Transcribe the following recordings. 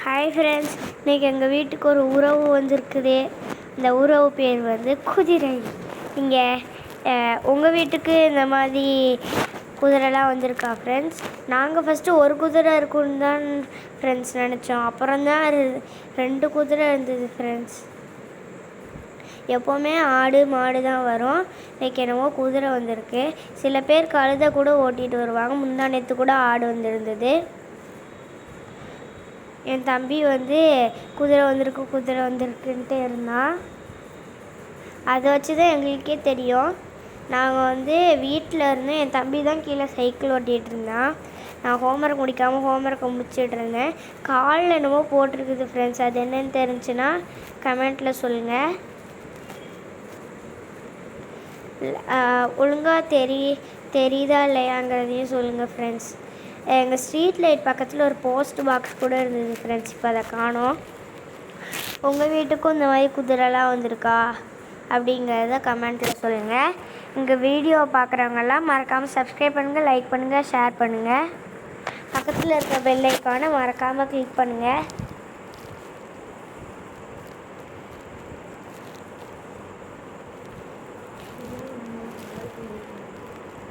Hi friends, இன்றைக்கி எங்கள் வீட்டுக்கு ஒரு உறவு வந்திருக்குது. இந்த உறவு பேர் வந்து குதிரை. இங்கே உங்கள் வீட்டுக்கு இந்த மாதிரி குதிரைலாம் வந்திருக்கா ஃப்ரெண்ட்ஸ்? நாங்கள் ஃபஸ்ட்டு ஒரு குதிரை இருக்குன்னு தான் ஃப்ரெண்ட்ஸ் நினச்சோம். அப்புறம் தான் 2 குதிரை இருந்தது ஃப்ரெண்ட்ஸ். எப்போவுமே ஆடு மாடு தான் வரும். இன்றைக்கி என்னவோ குதிரை வந்திருக்கு. சில பேர் கழுதை கூட ஓட்டிகிட்டு வருவாங்க. முந்தா நேற்று கூட ஆடு வந்துருந்தது. என் தம்பி வந்து குதிரை வந்திருக்குன்ட்டு இருந்தான். அதை வச்சு தான் எங்களுக்கே தெரியும். நாங்கள் வந்து வீட்டில் இருந்து என் தம்பி தான் கீழே சைக்கிள் ஓட்டிகிட்டு இருந்தான். நான் ஹோம்ஒர்க் முடிக்காமல் ஹோம்ஒர்க்கை முடிச்சுட்டு இருந்தேன். காலில் என்னமோ போட்டிருக்குது ஃப்ரெண்ட்ஸ். அது என்னென்னு தெரிஞ்சுன்னா கமெண்ட்டில் சொல்லுங்கள். ஒழுங்காக தெரியுதா இல்லையாங்கிறதையும் சொல்லுங்கள் ஃப்ரெண்ட்ஸ். எங்கள் ஸ்ட்ரீட் லைட் பக்கத்தில் ஒரு போஸ்ட் பாக்ஸ் கூட இருந்தது ஃப்ரெண்ட்ஸ். இப்போ அதை காணோம். உங்கள் வீட்டுக்கும் இந்த மாதிரி குதிரைலாம் வந்திருக்கா அப்படிங்கிறத கமெண்ட்டில் சொல்லுங்கள். எங்கள் வீடியோ பார்க்குறவங்கெல்லாம் மறக்காமல் சப்ஸ்கிரைப் பண்ணுங்கள், லைக் பண்ணுங்கள், ஷேர் பண்ணுங்கள். பக்கத்தில் இருக்க பெல் ஐக்கானை மறக்காமல் கிளிக் பண்ணுங்கள்.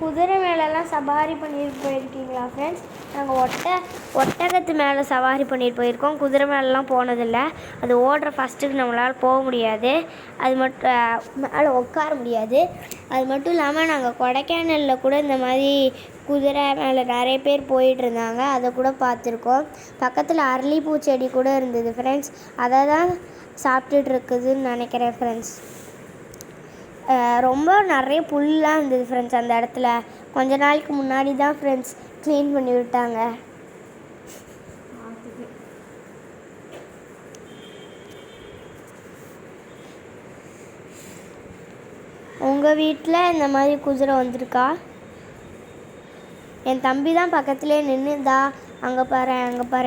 குதிரை மேலெல்லாம் சவாரி பண்ணிட்டு போயிருக்கீங்களா ஃப்ரெண்ட்ஸ்? நாங்கள் ஒட்டகத்து மேலே சவாரி பண்ணிட்டு போயிருக்கோம். குதிரை மேலெலாம் போனதில்லை. அது ஓடுற ஃபஸ்ட்டுக்கு நம்மளால் போக முடியாது. அது மட்டும் மேலே உட்கார முடியாது. அது மட்டும் இல்லாமல் நாங்கள் கொடைக்கானலில் கூட இந்த மாதிரி குதிரை மேலே நிறைய பேர் போயிட்டு இருந்தாங்க. அதை கூட பார்த்துருக்கோம். பக்கத்தில் அரளிப்பூ செடி கூட இருந்தது ஃப்ரெண்ட்ஸ். அதை தான் சாப்பிட்டுட்டு இருக்குதுன்னு நினைக்கிறேன் ஃப்ரெண்ட்ஸ். ரொம்ப நிறைய புல்லாம் இருந்தது ஃப்ரெண்ட்ஸ் அந்த இடத்துல. கொஞ்ச நாளைக்கு முன்னாடி தான் ஃப்ரெண்ட்ஸ் க்ளீன் பண்ணி விட்டாங்க. உங்கள் வீட்டில் இந்த மாதிரி குதிரை வந்திருக்கா? என் தம்பி தான் பக்கத்துலேயே நின்றுதா அங்கே பாரு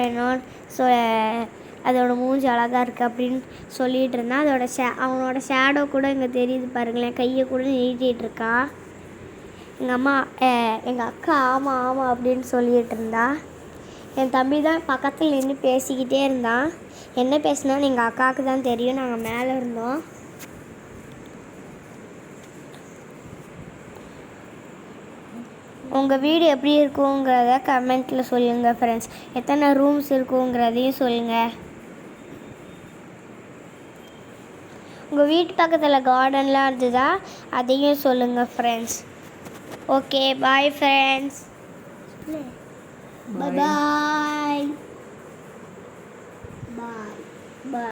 என்னன்னு அதோட மூஞ்சி அழகாக இருக்குது அப்படின்னு சொல்லிகிட்டு இருந்தான். அவனோட ஷேடோ கூட இங்கே தெரியுது பாருங்களேன். கையை கூட நீட்டிகிட்டு இருக்கான். எங்கள் அக்கா ஆமாம் அப்படின்னு சொல்லிகிட்டு இருந்தா. என் தம்பி தான் பக்கத்தில் நின்று பேசிக்கிட்டே இருந்தான். என்ன பேசினான்னு எங்கள் அக்காவுக்கு தான் தெரியும். நாங்கள் மேலே இருந்தோம். உங்கள் வீடு எப்படி இருக்குங்கிறத கமெண்ட்டில் சொல்லுங்கள் ஃப்ரெண்ட்ஸ். எத்தனை ரூம்ஸ் இருக்குங்கிறதையும் சொல்லுங்கள். உங்கள் வீட்டு பக்கத்தில் கார்டன்லாம் இருந்ததா அதையும் சொல்லுங்கள் friends. Okay, bye friends. Bye பாய்.